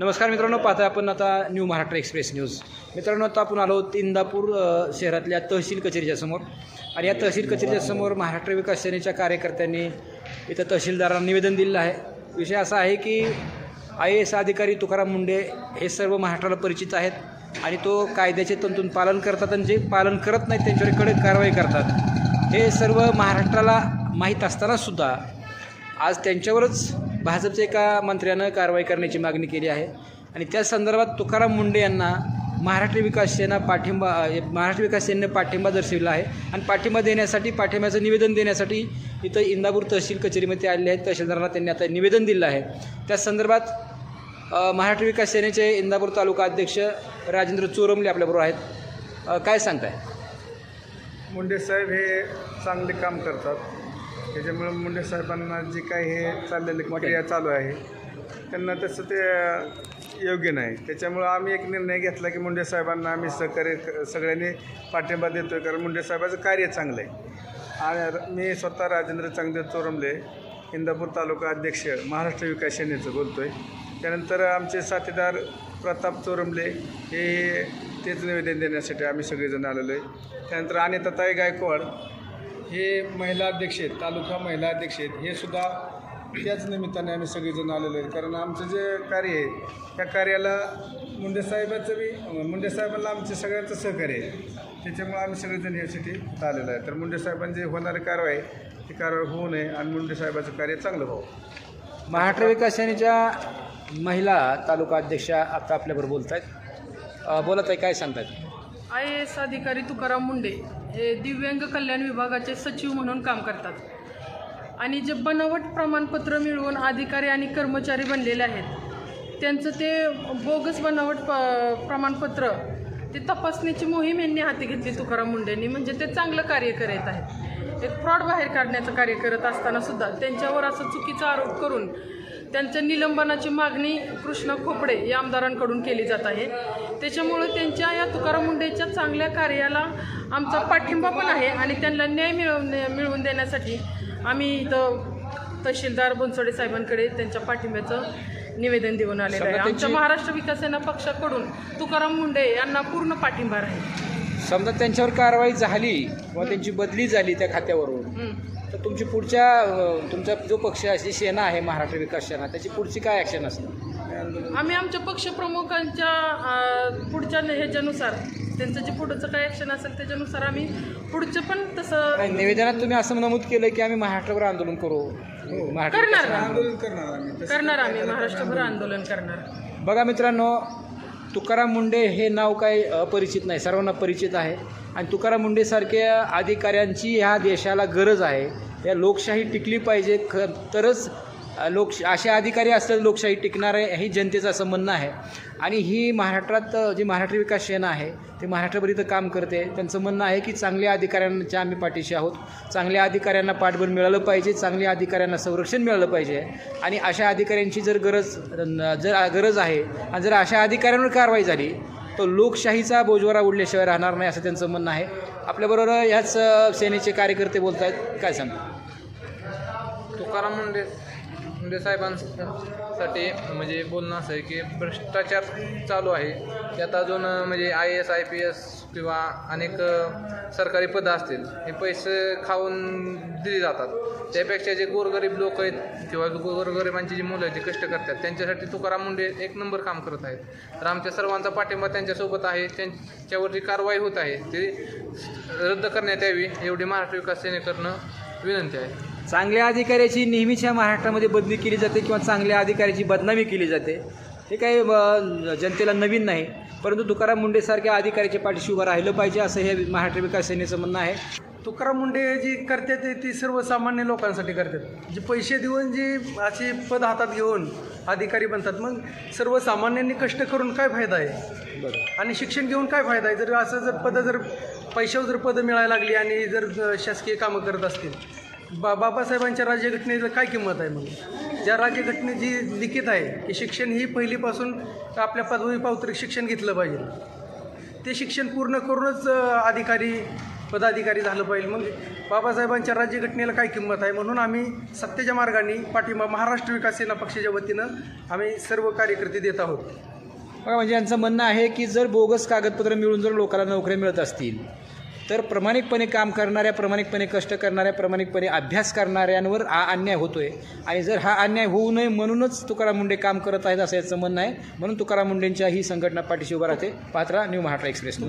नमस्कार मित्रांनो, पाहता आपण आता न्यू महाराष्ट्र एक्सप्रेस न्यूज. मित्रांनो, आता आपण आलो इंदापूर शहरातल्या तहसील कचेरीच्या समोर आणि या तहसील कचेरीच्या समोर महाराष्ट्र विकास सेनेच्या कार्यकर्त्यांनी इथं तहसीलदारांना निवेदन दिलेलं आहे. विषय असा आहे की IAS अधिकारी तुकाराम मुंडे हे सर्व महाराष्ट्राला परिचित आहेत आणि तो कायद्याचे तंतून पालन करतात आणि जे पालन करत नाहीत त्यांच्यावर कडक कारवाई करतात. हे सर्व महाराष्ट्राला माहीत असतानासुद्धा आज त्यांच्यावरच भाजपच्या एका मंत्र्यानं कारवाई करण्याची मागणी केली आहे आणि त्या संदर्भात तुकाराम मुंडे यांना महाराष्ट्र विकास सेनेने पाठिंबा दर्शविला आहे आणि पाठिंब्याचं निवेदन देण्यासाठी इथं इंदापूर तहसील कचेरीमध्ये आलेले आहेत. तहसीलदारांना त्यांनी आता निवेदन दिलं आहे. त्या संदर्भात महाराष्ट्र विकास सेनेचे इंदापूर तालुका अध्यक्ष राजेंद्र चोरमले आपल्याबरोबर आहेत. काय सांगताय? मुंडे साहेब हे चांगले काम करतात. त्याच्यामुळे मुंडे साहेबांना जे काही हे चाललेली क्रिया चालू आहे त्यांना तसं ते योग्य नाही. त्याच्यामुळं आम्ही एक निर्णय घेतला की मुंडे साहेबांना आम्ही सहकार्य सगळ्यांनी पाठिंबा देतो आहे, कारण मुंडे साहेबाचं कार्य चांगलं आहे. आणि मी स्वतः राजेंद्र चांगदेव चोरमले, इंदापूर तालुका अध्यक्ष महाराष्ट्र विकास सेनेचं बोलतो आहे. त्यानंतर आमचे साथीदार प्रताप चोरमले हे तेच निवेदन देण्यासाठी आम्ही सगळेजण आलेलो आहे. त्यानंतर अनिताताई गायकवाड हे महिला अध्यक्ष आहेत, तालुका महिला अध्यक्ष आहेत, हे सुद्धा त्याच निमित्ताने आम्ही सगळेजण आलेलो आहे. कारण आमचं जे कार्य आहे त्या कार्याला मुंडे साहेबांना आमचे सगळ्यांचं सहकार्य आहे. त्याच्यामुळे आम्ही सगळेजण यासाठी आलेलो आहे. तर मुंडे साहेबांची होणारी कारवाई ती कारवाई होऊ नये आणि मुंडे साहेबांचं कार्य चांगलं व्हावं. महाराष्ट्र विकास सेनेच्या महिला तालुका अध्यक्षा आता आपल्याबरोबर बोलत आहेत. बोलत आहे, काय सांगतात? IAS अधिकारी तुकाराम मुंडे हे दिव्यांग कल्याण विभागाचे सचिव म्हणून काम करतात आणि जे बनावट प्रमाणपत्र मिळवून अधिकारी आणि कर्मचारी बनलेले आहेत त्यांचं ते बोगस बनावट प्रमाणपत्र ते तपासण्याची मोहीम यांनी हाती घेतली तुकाराम मुंडेंनी. म्हणजे ते चांगलं कार्य करत आहेत. एक फ्रॉड बाहेर काढण्याचं कार्य करत असतानासुद्धा त्यांच्यावर असं चुकीचा आरोप करून त्यांच्या निलंबनाची मागणी कृष्णा खोपडे या आमदारांकडून केली जात आहे. त्याच्यामुळे त्यांच्या या तुकाराम मुंडेच्या चांगल्या कार्याला आमचा पाठिंबा पण आहे आणि त्यांना न्याय मिळवून देण्यासाठी आम्ही इथं तहसीलदार बनसोडे साहेबांकडे त्यांच्या पाठिंब्याचं निवेदन देऊन आलेलं आहे. आमच्या महाराष्ट्र विकास सेना पक्षाकडून तुकाराम मुंडे यांना पूर्ण पाठिंबा राहील. समजा त्यांच्यावर कारवाई झाली किंवा त्यांची बदली झाली त्या खात्यावरून, तर तुमचा जो पक्ष जी सेना आहे महाराष्ट्र विकास सेना, त्याची पुढची काय ॲक्शन असणार? आम्ही आमच्या पक्षप्रमुखांच्या पुढच्या ह्याच्यानुसार त्यांचं जे पुढचं काय ॲक्शन असेल त्याच्यानुसार आम्ही पुढचं पण तसं निवेदनात तुम्ही असं नमूद केलं की आम्ही महाराष्ट्रभर आंदोलन करू. करणार आम्ही महाराष्ट्रभर आंदोलन करणार. बघा मित्रांनो, तुकाराम मुंडे हे नाव काही अपरिचित नाही, सर्वांना परिचित आहे आणि तुकाराम मुंडेसारख्या अधिकाऱ्यांची ह्या देशाला गरज आहे. या लोकशाही टिकली पाहिजे, तरच असे अधिकारी असल्यास लोकशाही टिकणार आहे, ही जनतेचं असं म्हणणं आहे. आणि ही महाराष्ट्रात जी महाराष्ट्र विकास सेना आहे ते महाराष्ट्रभर इथं काम करते. त्यांचं म्हणणं आहे की चांगल्या अधिकाऱ्यांच्या आम्ही पाठीशी आहोत. चांगल्या अधिकाऱ्यांना पाठबळ मिळालं पाहिजे, चांगल्या अधिकाऱ्यांना संरक्षण मिळालं पाहिजे आणि अशा अधिकाऱ्यांची जर गरज आहे आणि जर अशा अधिकाऱ्यांवर कारवाई झाली तर लोकशाहीचा बोजवारा उडल्याशिवाय राहणार नाही, असं त्यांचं म्हणणं आहे. आपल्याबरोबर याच सेनेचे कार्यकर्ते बोलत आहेत. काय सांगता? तुकाराम मुंडे साहेबांसाठी म्हणजे बोलणं असं आहे की भ्रष्टाचार चालू आहे. त्यात अजून म्हणजे IAS IPS किंवा अनेक सरकारी पदं असतील, हे पैसे खाऊन दिली जातात. त्यापेक्षा जे गोरगरीब लोक आहेत किंवा गोरगरिबांची जी मुलं आहेत जी कष्ट करतात त्यांच्यासाठी तुकाराम मुंडे एक नंबर काम करत आहेत. तर आमच्या सर्वांचा पाठिंबा त्यांच्यासोबत आहे. त्यांच्यावर जी कारवाई होत आहे ती रद्द करण्यात यावी एवढी महाराष्ट्र विकास सेनेकडनं विनंती आहे. चांगल्या अधिकाऱ्याची नेहमीच्या महाराष्ट्रामध्ये बदली केली जाते किंवा चांगल्या अधिकाऱ्याची बदनामी केली जाते, हे काही जनतेला नवीन नाही. परंतु तुकाराम मुंडेसारख्या अधिकाऱ्याच्या पाठीशी उभं राहिलं पाहिजे, असं हे महाराष्ट्र विकास सेनेचं म्हणणं आहे. तुकाराम मुंडे जी करतात ती सर्वसामान्य लोकांसाठी करतात. जे पैसे देऊन जी अशी पद हातात घेऊन अधिकारी बनतात, मग सर्वसामान्यांनी कष्ट करून काय फायदा आहे? बरं. आणि शिक्षण घेऊन काय फायदा आहे? जर पैशावर जर पदं मिळायला लागली आणि जर शासकीय कामं करत असतील, बाबासाहेबांच्या राज्यघटनेला काय किंमत आहे? मग ज्या राज्यघटने जी लिखित आहे की शिक्षण ही पहिलीपासून आपल्या पदवी पावतरी शिक्षण घेतलं पाहिजे, ते शिक्षण पूर्ण करूनच अधिकारी पदाधिकारी झालं पाहिजे. मग बाबासाहेबांच्या राज्यघटनेला काय किंमत आहे, म्हणून आम्ही सत्तेच्या मार्गाने पाठिंबा महाराष्ट्र विकास सेना पक्षाच्या वतीनं आम्ही सर्व कार्यकर्ते देत आहोत. बघा, म्हणजे यांचं म्हणणं आहे की जर बोगस कागदपत्र मिळून जर लोकांना नोकऱ्या मिळत असतील तर प्रामाणिकपणे काम करणाऱ्या, प्रामाणिकपणे कष्ट करणाऱ्या, प्रामाणिकपणे अभ्यास करणाऱ्यांवर हा अन्याय होतो आहे. आणि जर हा अन्याय होऊ नये म्हणूनच तुकाराम मुंडे काम करत आहेत असं याचं म्हणणं आहे. म्हणून तुकाराम मुंडेंच्या ही संघटना पाठीशी उभा राहते. Patra, new Maharashtra express.